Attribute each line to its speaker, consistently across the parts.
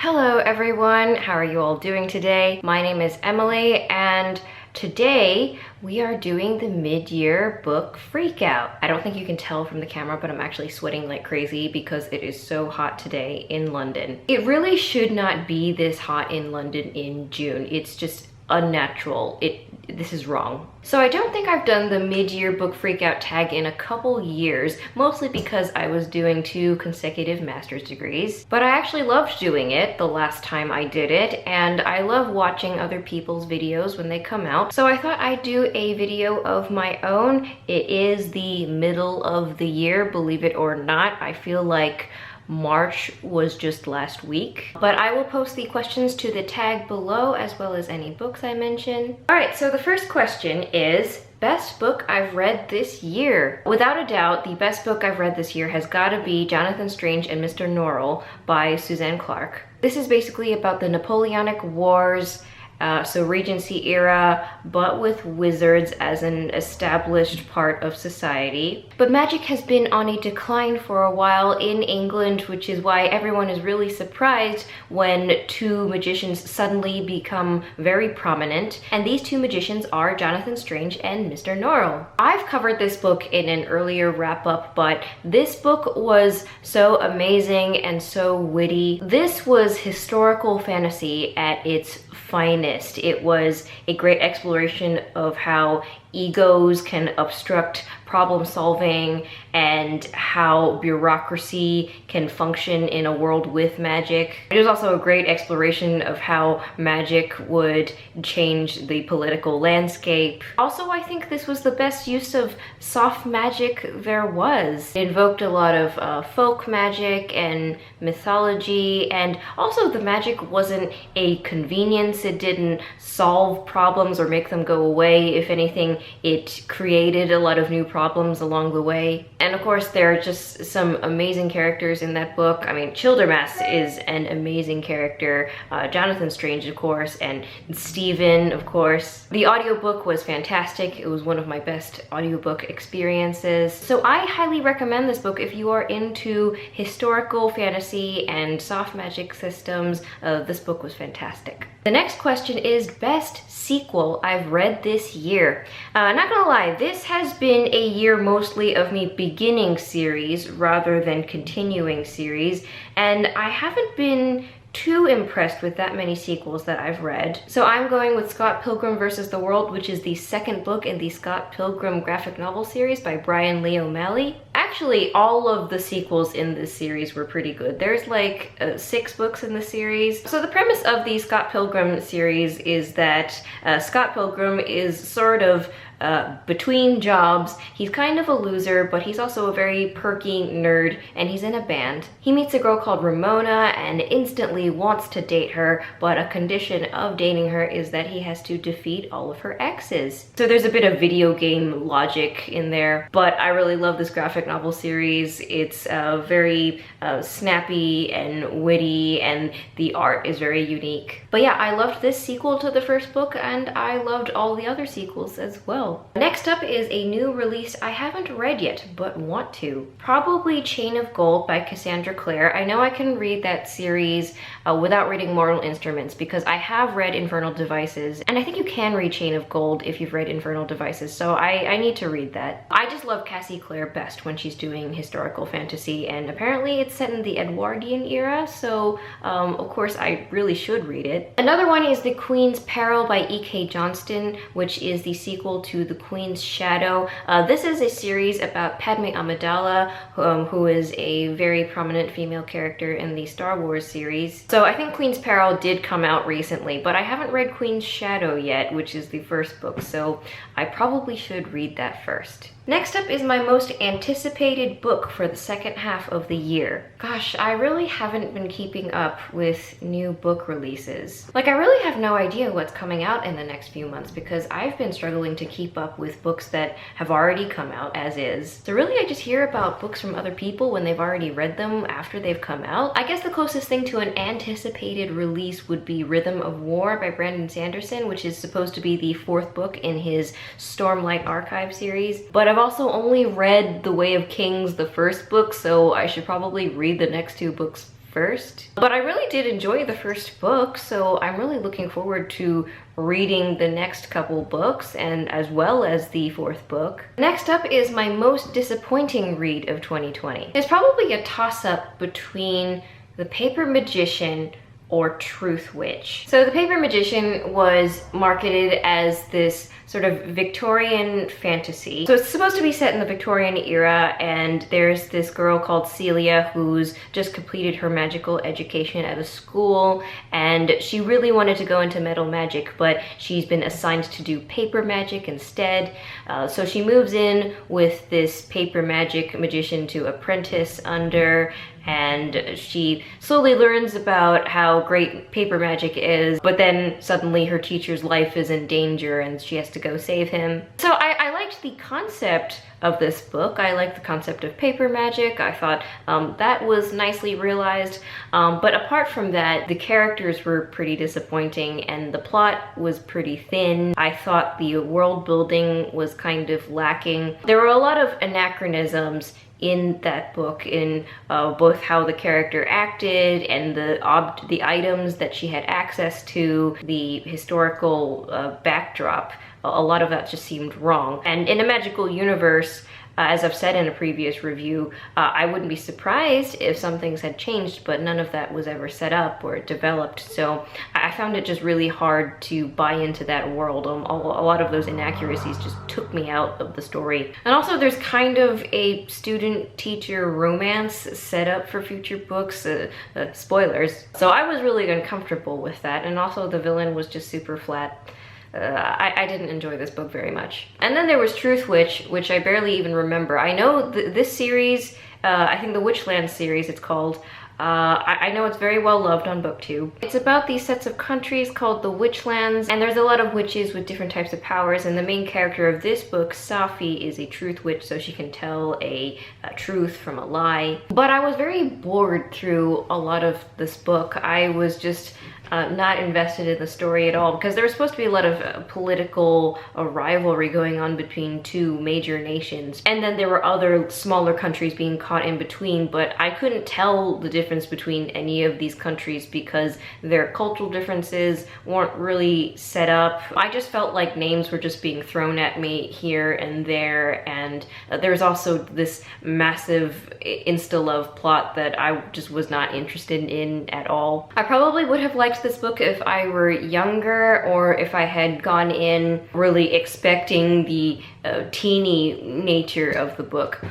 Speaker 1: Hello everyone, how are you all doing today? My name is Emily and today we are doing the mid-year book freakout. I don't think you can tell from the camera, but I'm actually sweating like crazy because it is so hot today in London. It really should not be this hot in London in June. It's just unnatural. This is wrong. So I don't think I've done the mid-year book freakout tag in a couple years, mostly because I was doing 2 consecutive master's degrees. But I actually loved doing it the last time I did it, and I love watching other people's videos when they come out. So I thought I'd do a video of my own. It is the middle of the year, believe it or not. I feel like March was just last week, but I will post the questions to the tag below as well as any books I mention. All right, so the first question is best book I've read this year. Without a doubt, the best book I've read this year has got to be Jonathan Strange and Mr. Norrell by Suzanne Clarke. This is basically about the Napoleonic Wars, so Regency era, but with wizards as an established part of society. But magic has been on a decline for a while in England, which is why everyone is really surprised when 2 magicians suddenly become very prominent. And these 2 magicians are Jonathan Strange and Mr. Norrell. I've covered this book in an earlier wrap-up, but this book was so amazing and so witty. This was historical fantasy at its finest. It was a great exploration of how egos can obstruct problem solving and how bureaucracy can function in a world with magic. It was also a great exploration of how magic would change the political landscape. Also, I think this was the best use of soft magic there was. It invoked a lot of folk magic and mythology, and also the magic wasn't a convenience. It didn't solve problems or make them go away. If anything, it created a lot of new problems along the way. And of course, there are just some amazing characters in that book. I mean, Childermas is an amazing character, Jonathan Strange, of course, and Stephen, of course. The audiobook was fantastic. It was one of my best audiobook experiences. So I highly recommend this book if you are into historical fantasy and soft magic systems. This book was fantastic. The next question is best sequel I've read this year. Not gonna lie, this has been a year mostly of me beginning series rather than continuing series, and I haven't been too impressed with that many sequels that I've read. So I'm going with Scott Pilgrim vs. the World, which is the second book in the Scott Pilgrim graphic novel series by Brian Lee O'Malley. Actually, all of the sequels in this series were pretty good. There's like 6 books in the series. So the premise of the Scott Pilgrim series is that Scott Pilgrim is sort of between jobs. He's kind of a loser, but he's also a very perky nerd, and he's in a band. He meets a girl called Ramona and instantly wants to date her, but a condition of dating her is that he has to defeat all of her exes. So there's a bit of video game logic in there, but I really love this graphic novel series. It's very snappy and witty, and the art is very unique. But yeah, I loved this sequel to the first book, and I loved all the other sequels as well. Next up is a new release I haven't read yet, but want to. Probably Chain of Gold by Cassandra Clare. I know I can read that series without reading Mortal Instruments because I have read Infernal Devices, and I think you can read Chain of Gold if you've read Infernal Devices, so I need to read that. I just love Cassie Clare best when she's doing historical fantasy, and apparently it's set in the Edwardian era, so of course I really should read it. Another one is The Queen's Peril by E.K. Johnston, which is the sequel to The Queen's Shadow. This is a series about Padme Amidala, who is a very prominent female character in the Star Wars series. So I think Queen's Peril did come out recently, but I haven't read Queen's Shadow yet, which is the first book, so I probably should read that first. Next up is my most anticipated book for the second half of the year. Gosh, I really haven't been keeping up with new book releases. Like, I really have no idea what's coming out in the next few months because I've been struggling to keep up with books that have already come out as is. So really, I just hear about books from other people when they've already read them after they've come out. I guess the closest thing to an anticipated release would be Rhythm of War by Brandon Sanderson, which is supposed to be the 4th book in his Stormlight Archive series. But I've also only read The Way of Kings, the first book, so I should probably read the next 2 books first. But I really did enjoy the first book, so I'm really looking forward to reading the next couple books, and as well as the fourth book. Next up is my most disappointing read of 2020. It's probably a toss-up between The Paper Magician or Truthwitch. So The Paper Magician was marketed as this sort of Victorian fantasy. So it's supposed to be set in the Victorian era, and there's this girl called Celia who's just completed her magical education at a school, and she really wanted to go into metal magic, but she's been assigned to do paper magic instead. So she moves in with this paper magic magician to apprentice under, and she slowly learns about how great paper magic is, but then suddenly her teacher's life is in danger and she has to go save him. So I liked the concept of this book. I liked the concept of paper magic. I thought that was nicely realized, but apart from that, the characters were pretty disappointing and the plot was pretty thin. I thought the world building was kind of lacking. There were a lot of anachronisms in that book, in both how the character acted and the items that she had access to, the historical backdrop. A lot of that just seemed wrong. And in a magical universe, as I've said in a previous review, I wouldn't be surprised if some things had changed, but none of that was ever set up or developed. So I found it just really hard to buy into that world. A lot of those inaccuracies just took me out of the story. And also there's kind of a student-teacher romance set up for future books, spoilers. So I was really uncomfortable with that, and also the villain was just super flat. I didn't enjoy this book very much. And then there was Truthwitch, which I barely even remember. I know this series, I think the Witchland series it's called, I know it's very well loved on BookTube. It's about these sets of countries called the Witchlands, and there's a lot of witches with different types of powers, and the main character of this book, Safi, is a truth witch, so she can tell a truth from a lie. But I was very bored through a lot of this book. I was just not invested in the story at all, because there was supposed to be a lot of political rivalry going on between two major nations, and then there were other smaller countries being caught in between, but I couldn't tell the difference between any of these countries because their cultural differences weren't really set up. I just felt like names were just being thrown at me here and there, and there was also this massive insta-love plot that I just was not interested in at all. I probably would have liked this book if I were younger, or if I had gone in really expecting the teeny nature of the book,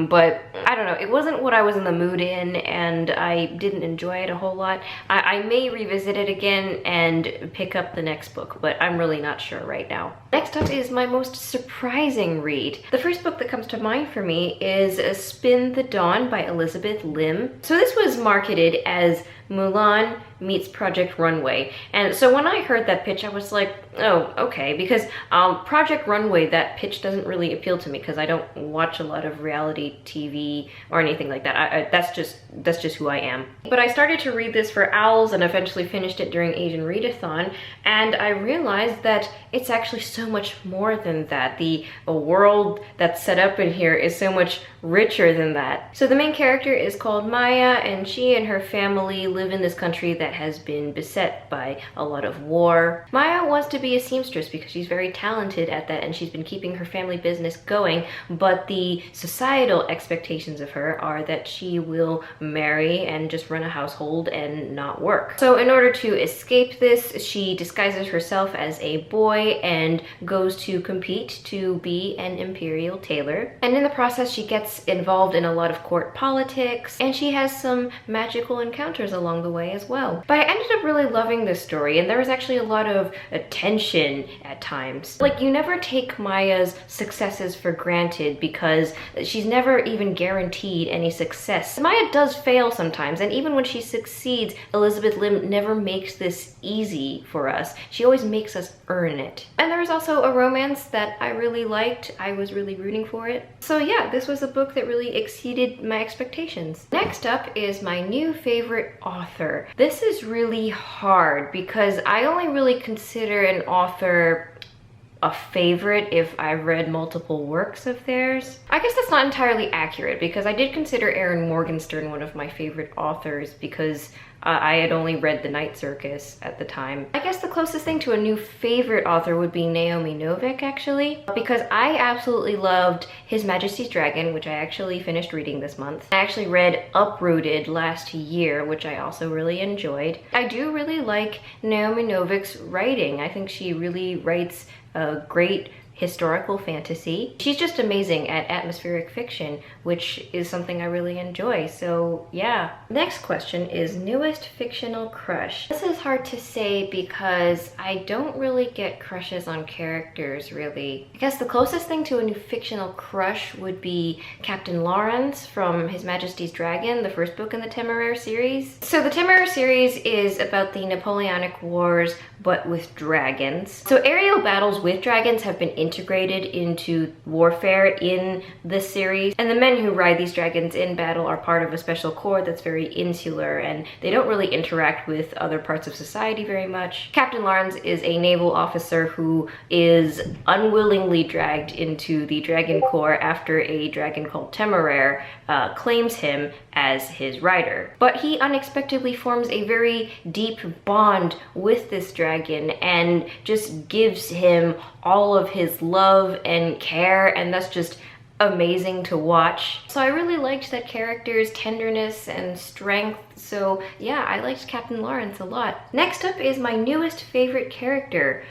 Speaker 1: but I don't know, it wasn't what I was in the mood in, and I didn't enjoy it a whole lot. I may revisit it again and pick up the next book, but I'm really not sure right now. Next up is my most surprising read. The first book that comes to mind for me is Spin the Dawn by Elizabeth Lim. So this was marketed as Mulan meets Project Runway, and so when I heard that pitch I was like, oh, okay, because Project Runway, that pitch doesn't really appeal to me because I don't watch a lot of reality TV or anything like that. That's just who I am. But I started to read this for Owls and eventually finished it during Asian Readathon, and I realized that it's actually so much more than that. The world that's set up in here is so much richer than that. So the main character is called Maya, and she and her family live in this country that has been beset by a lot of war. Maya wants to be a seamstress because she's very talented at that, and she's been keeping her family business going, but the societal expectations of her are that she will marry and just run a household and not work. So in order to escape this, she disguises herself as a boy and goes to compete to be an imperial tailor. And in the process, she gets involved in a lot of court politics, and she has some magical encounters along the way as well. But I ended up really loving this story, and there was actually a lot of tension at times. Like, you never take Maya's successes for granted because she's never even guaranteed any success. Maya does fail sometimes, and even when she succeeds, Elizabeth Lim never makes this easy for us. She always makes us earn it. And there was also a romance that I really liked. I was really rooting for it. So yeah, this was a book that really exceeded my expectations. Next up is my new favorite author. This is really hard because I only really consider an author a favorite if I've read multiple works of theirs. I guess that's not entirely accurate because I did consider Erin Morgenstern one of my favorite authors because I had only read The Night Circus at the time. I guess the closest thing to a new favorite author would be Naomi Novik, actually, because I absolutely loved His Majesty's Dragon, which I actually finished reading this month. I actually read Uprooted last year, which I also really enjoyed. I do really like Naomi Novik's writing. I think she really writes a great historical fantasy. She's just amazing at atmospheric fiction, which is something I really enjoy. So yeah. Next question is newest fictional crush. This is hard to say because I don't really get crushes on characters, really. I guess the closest thing to a new fictional crush would be Captain Lawrence from His Majesty's Dragon, the first book in the Temeraire series. So the Temeraire series is about the Napoleonic Wars, but with dragons. So aerial battles with dragons have been integrated into warfare in this series, and the men who ride these dragons in battle are part of a special corps that's very insular, and they don't really interact with other parts of society very much. Captain Lawrence is a naval officer who is unwillingly dragged into the dragon corps after a dragon called Temeraire claims him as his rider. But he unexpectedly forms a very deep bond with this dragon and just gives him all of his love and care, and that's just amazing to watch. So I really liked that character's tenderness and strength. So yeah, I liked Captain Lawrence a lot. Next up is my newest favorite character.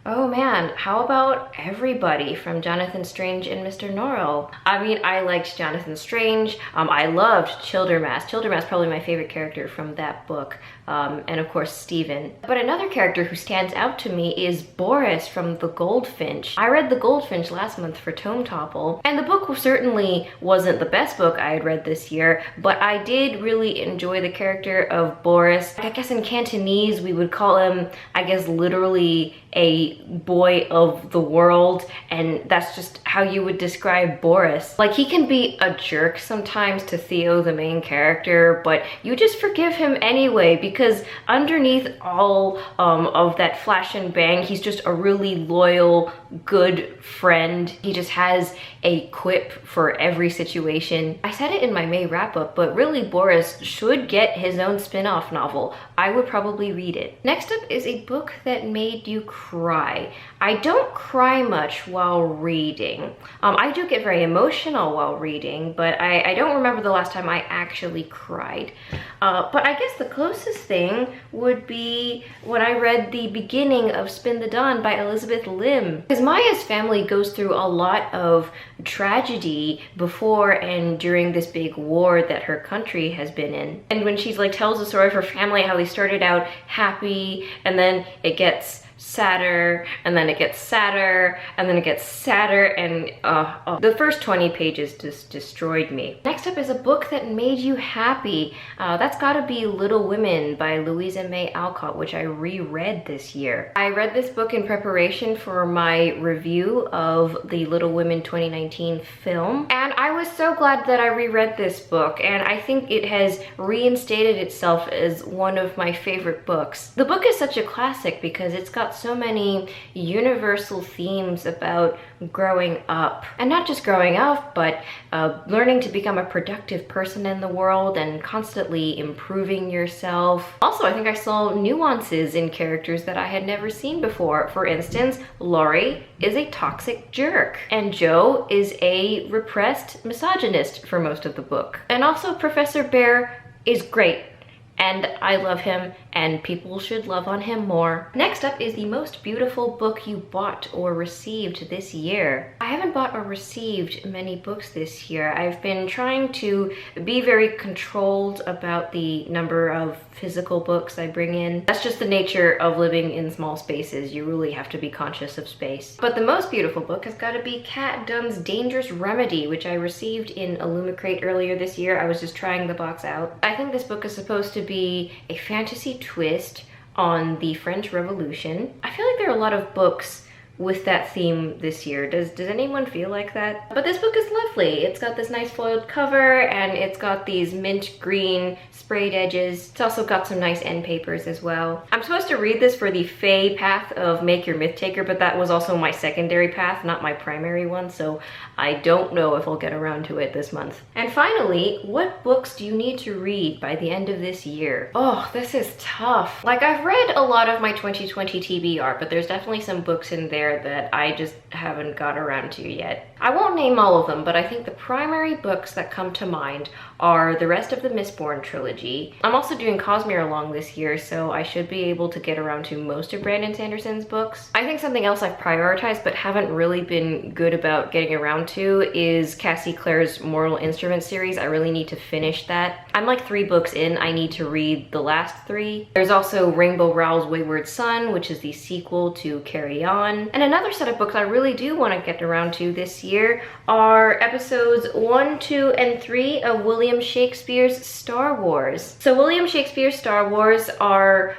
Speaker 1: Oh man, how about everybody from Jonathan Strange and Mr. Norrell? I mean, I liked Jonathan Strange. I loved Childermass. Childermass probably my favorite character from that book. And of course, Stephen. But another character who stands out to me is Boris from The Goldfinch. I read The Goldfinch last month for Tome Topple, and the book certainly wasn't the best book I had read this year, but I did really enjoy the character of Boris. I guess in Cantonese we would call him, I guess, literally a boy of the world, and that's just how you would describe Boris. Like, he can be a jerk sometimes to Theo, the main character, but you just forgive him anyway because underneath all of that flash and bang, he's just a really loyal, good friend. He just has a quip for every situation. I said it in my May wrap-up, but really Boris should get his own spin-off novel. I would probably read it. Next up is a book that made you cry. I don't cry much while reading. I do get very emotional while reading, but I don't remember the last time I actually cried. But I guess the closest thing would be when I read the beginning of Spin the Dawn by Elizabeth Lim. Because Maya's family goes through a lot of tragedy before and during this big war that her country has been in. And when she's like tells the story of her family, how they started out happy and then it gets sadder, and then it gets sadder, and then it gets sadder, and the first 20 pages just destroyed me. Next up is a book that made you happy. That's gotta be Little Women by Louisa May Alcott, which I reread this year. I read this book in preparation for my review of the Little Women 2019 film, and I was so glad that I reread this book, and I think it has reinstated itself as one of my favorite books. The book is such a classic because it's got so many universal themes about growing up, and not just growing up, but learning to become a productive person in the world and constantly improving yourself. Also, I think I saw nuances in characters that I had never seen before. For instance, Laurie is a toxic jerk, and Joe is a repressed misogynist for most of the book. And also Professor Bear is great, and I love him, and people should love on him more. Next up is the most beautiful book you bought or received this year. I haven't bought or received many books this year. I've been trying to be very controlled about the number of physical books I bring in. That's just the nature of living in small spaces. You really have to be conscious of space. But the most beautiful book has got to be Kat Dunn's Dangerous Remedy, which I received in Illumicrate earlier this year. I was just trying the box out. I think this book is supposed to be a fantasy twist on the French Revolution. I feel like there are a lot of books with that theme this year. Does anyone feel like that? But this book is lovely. It's got this nice foiled cover and it's got these mint green sprayed edges. It's also got some nice end papers as well. I'm supposed to read this for the Fae path of Make Your Myth Taker, but that was also my secondary path, not my primary one, so I don't know if I'll get around to it this month. And finally, what books do you need to read by the end of this year? Oh, this is tough. Like, I've read a lot of my 2020 TBR, but there's definitely some books in there that I just haven't got around to yet. I won't name all of them, but I think the primary books that come to mind are the rest of the Mistborn trilogy. I'm also doing Cosmere Along this year, so I should be able to get around to most of Brandon Sanderson's books. I think something else I've prioritized but haven't really been good about getting around to is Cassie Clare's Mortal Instruments series. I really need to finish that. I'm like 3 books in. I need to read the last 3. There's also Rainbow Rowell's Wayward Son, which is the sequel to Carry On. And another set of books I really do want to get around to this year are episodes 1, 2, and 3 of William Shakespeare's Star Wars. So William Shakespeare's Star Wars are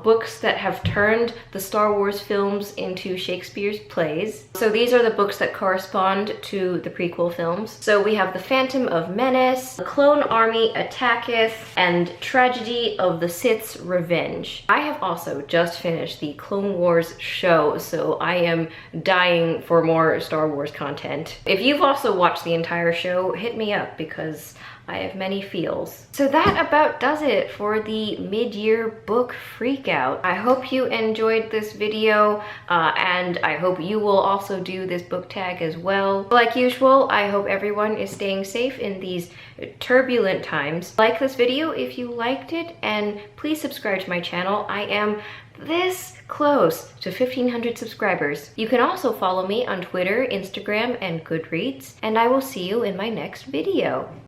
Speaker 1: books that have turned the Star Wars films into Shakespeare's plays. So these are the books that correspond to the prequel films. So we have The Phantom of Menace, The Clone Army Attacketh, and Tragedy of the Sith's Revenge. I have also just finished the Clone Wars show, so I am dying for more Star Wars content. If you've also watched the entire show, hit me up because I have many feels. So that about does it for the mid-year book freakout. I hope you enjoyed this video and I hope you will also do this book tag as well. Like usual, I hope everyone is staying safe in these turbulent times. Like this video if you liked it, and please subscribe to my channel. I am this close to 1,500 subscribers. You can also follow me on Twitter, Instagram, and Goodreads, and I will see you in my next video.